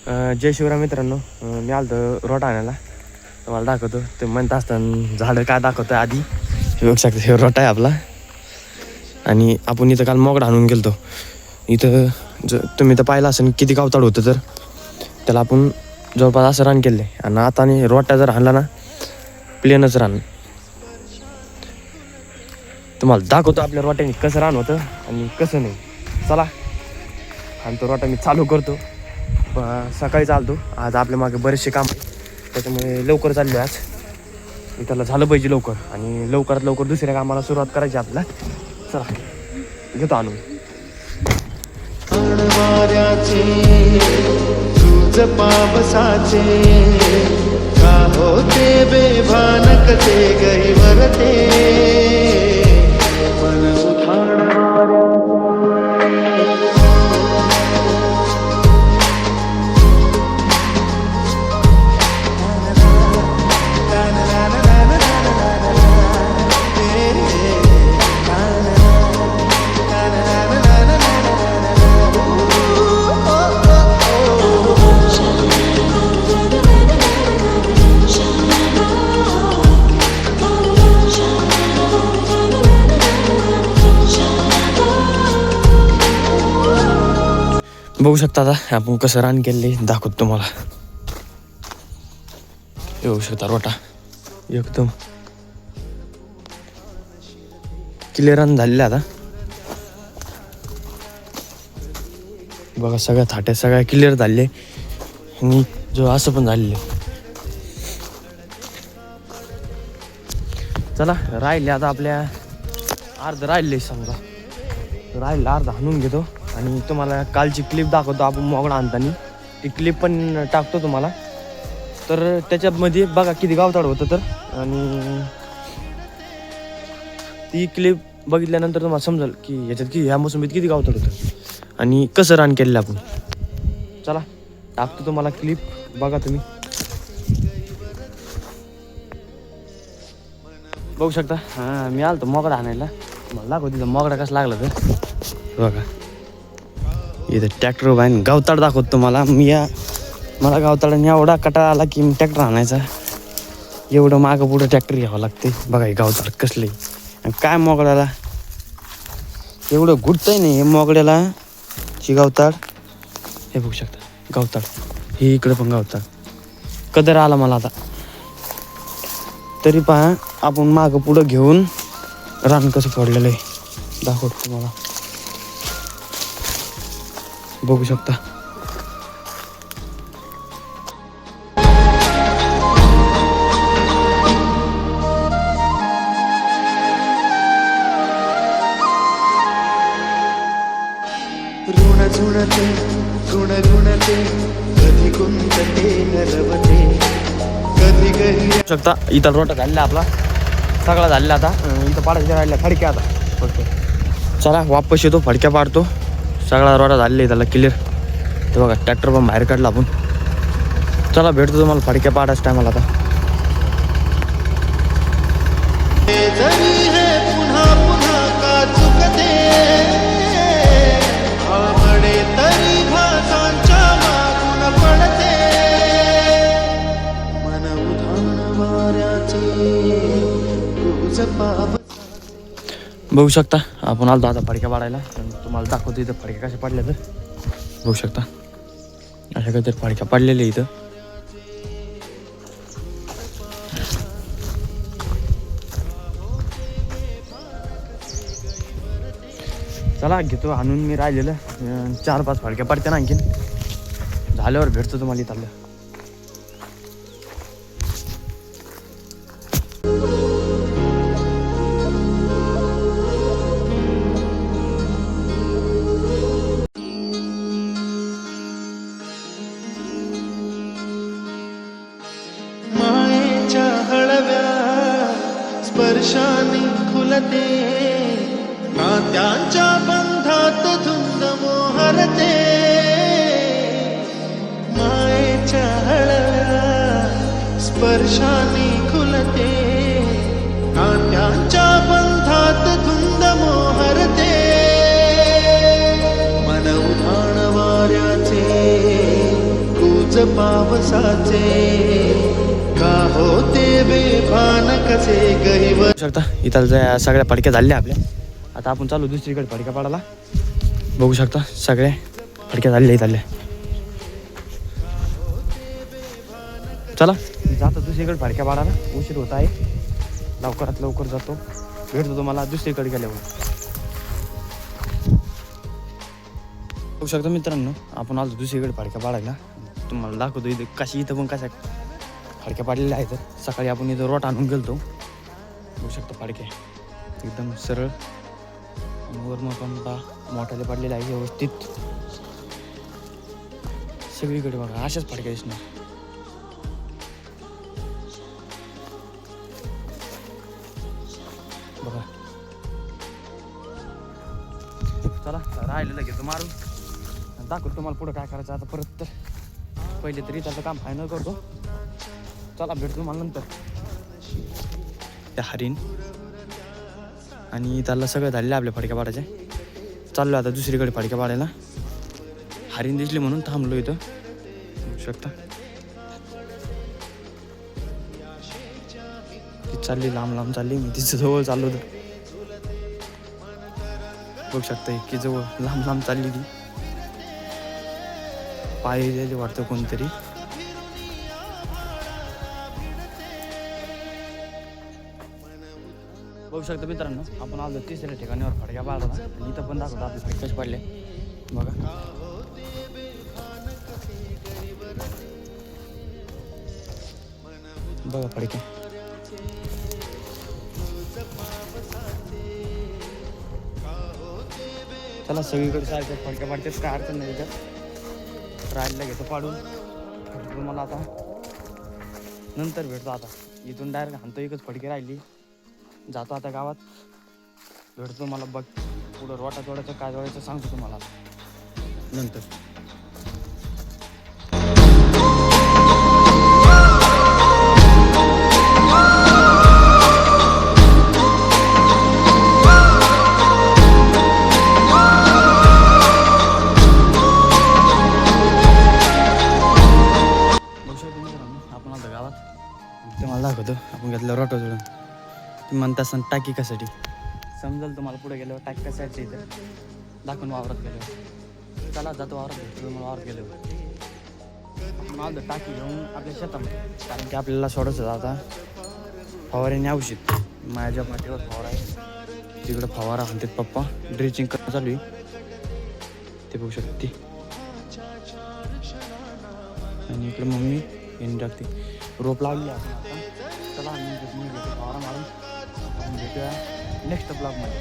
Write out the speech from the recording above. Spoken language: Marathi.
जय शिवराय मित्रांनो, मी आलतो रोट आणायला. तुम्हाला दाखवतो. ते म्हणत असताना झाडं काय दाखवतं आधी. हे बघू शकता, हे रोट आहे आपला. आणि आपण इथं काल मोगडा आणून गेलतो. इथं तुम्ही तर पाहिलं असेल किती गावताड होतं. तर त्याला आपण जवळपास असं रान केलं आहे. आणि आता रोट्या जर आणला ना, प्लेनच रान. तुम्हाला दाखवतो आपल्या रोट्याने कसं रान होतं आणि कसं नाही. चला, आणि तो रोटा मी चालू करतो. सकाळी चालतो. आज आपल्या मागे बरेचसे काम आहे, त्याच्यामुळे लवकर चाललो आज. मी त्याला झालं पाहिजे लवकर, आणि लवकरात लवकर दुसऱ्या कामाला सुरुवात करायची आपल्याला. चला, घेतो आणून. पावसाचे का होते बेभानक ते गहिवरते मन बघू शकता आता आपण कसं रान केले दाखवतो तुम्हाला. बघू शकता रोटा एकदम क्लिअर रान झालेलं आता. बघा सगळ्या थाट्या सगळ्या क्लिअर झाले, आणि जो असं पण झालेले. चला, राहिले आता आपल्या अर्ध राहिले. समजा राहिलं अर्ध हाणून घेतो, आणि तुम्हाला कालची क्लिप दाखवतो आपण मोगडा आणताना. ती क्लिप पण टाकतो तुम्हाला. तर त्याच्यामध्ये बघा किती गावताड होतं. तर आणि ती क्लिप बघितल्यानंतर तुम्हाला समजेल की याच्यात की ह्या मोसंबीत किती गावताड होतं आणि कसं रान केलेलं आपण. चला, टाकतो तुम्हाला क्लिप, बघा तुम्ही. बघू शकता. हां, मी आलो मोगडा आणायला. मला दाखव तिथं मोगडा कसं लागला. तर बघा इथं ट्रॅक्टर उभा आहे. गावताड दाखवतो तुम्हाला. मला गावताडाने एवढा कटाळा आला की मी ट्रॅक्टर आणायचा. एवढं मागं पुढं ट्रॅक्टर घ्यावं लागते. बघा हे गावताड कसले, आणि काय मोगड्याला एवढं घुटतंय नाही. हे मोगड्याला शी गावताड. हे बघू शकता गावताड. हे इकडं पण गावताड. कदर आला मला आता. तरी पहा आपण मागं पुढं घेऊन रान कसं फोडलेलं आहे दाखवतो तुम्हाला. बघू शकता. ऋण झुणते ऋण ऋणते कधी कुंतते नरवते कधी गही. बघू शकता इथं रोटा झालेला आपला सगळा झालेला. आता इथं पाडायच्या राहिल्या फडक्या आता. ओके, चला वापस येतो, फडक्या पाडतो. सगळा रोटा झालेला आहे त्याला क्लिअर. ते बघा ट्रॅक्टर पण बाहेर काढला आपण. चला भेटतो तुम्हाला फडक्या पाडायच्या टायमाला आता. पुन्हा पुन्हा का चुकते आवडे तरी भासांच्या मागून पडते मन उधाण वाऱ्याचे तुझ पाप. बघू शकता आपण आलो आता फडक्या पाडायला. तुम्हाला दाखवतो इथं फडक्या कशा पाडल्या. तर बघू शकता अशा काहीतरी फडक्या पाडलेल्या इथं. चला घेतो आणून मी राहिलेलं. 4-5 फडक्या पडत्या ना आणखीन. झाल्यावर भेटतो तुम्हाला इथं. मायेच्या हळव्या स्पर्शाने खुलते नात्यांच्या बंधात धुंद मोहरते मायेच्या हळव्या स्पर्शाने खुलते नात्यांच्या बंधात धुंद मोहरते मन उधाण वाऱ्याचे बुरबुरच पावसाचे का होते बेभान कसे गहिवर बघू शकता इथं सगळ्या फडक्या झाल्या आपल्या. आता आपण चालू दुसरीकडे फडक्या पाडायला. बघू शकता सगळ्या फडक्या झालेल्या इथल्या. चला जातो दुसरीकडे फडक्या पाडायला. उशीर होत आहे. लवकरात लवकर जातो. भेटतो तुम्हाला दुसरीकडे गेल्यावर. बघू शकता मित्रांनो आपण आलो दुसरीकडे फडक्या पाडायला. तुम्हाला दाखवतो इथे इथं पण कशा फडक्या पाडलेल्या आहेत. सकाळी आपण इथं रोट आणून गेलतो. बघू शकता फडक्या एकदम सरळ वरून पण मोठ्याला पडलेले आहे व्यवस्थित. सगळीकडे बघा अशाच फडक्या दिसणार. बघा चला राहिलेलं घेतो मारून. दाखवतो तुम्हाला पुढं काय करायचं. आता परत तर पहिले तरी त्याचं काम फायनल करतो. चला भेटतो तुम्हाला नंतर. त्या हरिण आणि त्याला सगळं झालेलं आपल्या फडक्या पाडायचे. चाललो आता दुसरीकडे फडक्या पाडायला. हरिण दिसली म्हणून थांबलो इथं. बघू शकता ती चालली लांब लांब चालली. मी तिच्या जवळ चाललो होतो. बघू शकता इतकी जवळ लांब लांब चालली ती. पाय वाटतं कोणतरी. बघू शकता मित्रांनो आपण आलो तिसऱ्या ठिकाणीवर फडक्या पाडला. आणि इथं पण दाखवतो आपले फडके कसे पडले बघा. बघा फडके चला सगळीकडे सारखे फडक्या पाडतेच काय अडचण नाही. त्याच्यात राहिलेला घेतो पाडून. तुम्हाला आता नंतर भेटतो. आता इथून डायरेक्ट हाणतो एकच फडकी राहिली. जातो आता गावात. भेटतो मला बघ पुढं रोटा जोडायचं काय जोडायचं सांगतो तुम्हाला नंतर. आपण आता गावात तुम्हाला दाखवतो आपण घेतलं रोटा जोडून. तुम्ही म्हणता असं टाकी कशासाठी समजेल तुम्हाला. पुढे गेल्यावर टाकी कशाची इथं दाखवून वावरात गेल्यावर. चला जातो वावरात. भेटतो मला वावरात गेल्यावर. मला टाकी घेऊन आपल्या शेतामध्ये. कारण की आपल्याला सोडायचं आता फवाऱ्याने औषध. माझ्या मातीवर फवारा आहे. तिकडं फवारा आणतात पप्पा. ड्रिचिंग करणं चालू आहे ते बघू शकते. आणि इकडे मम्मी यांनी टाकते. रोप लावली आपण आता. चला मी घेतो फवारा मारून. भेटूया नेक्स्ट ब्लॉगमध्ये.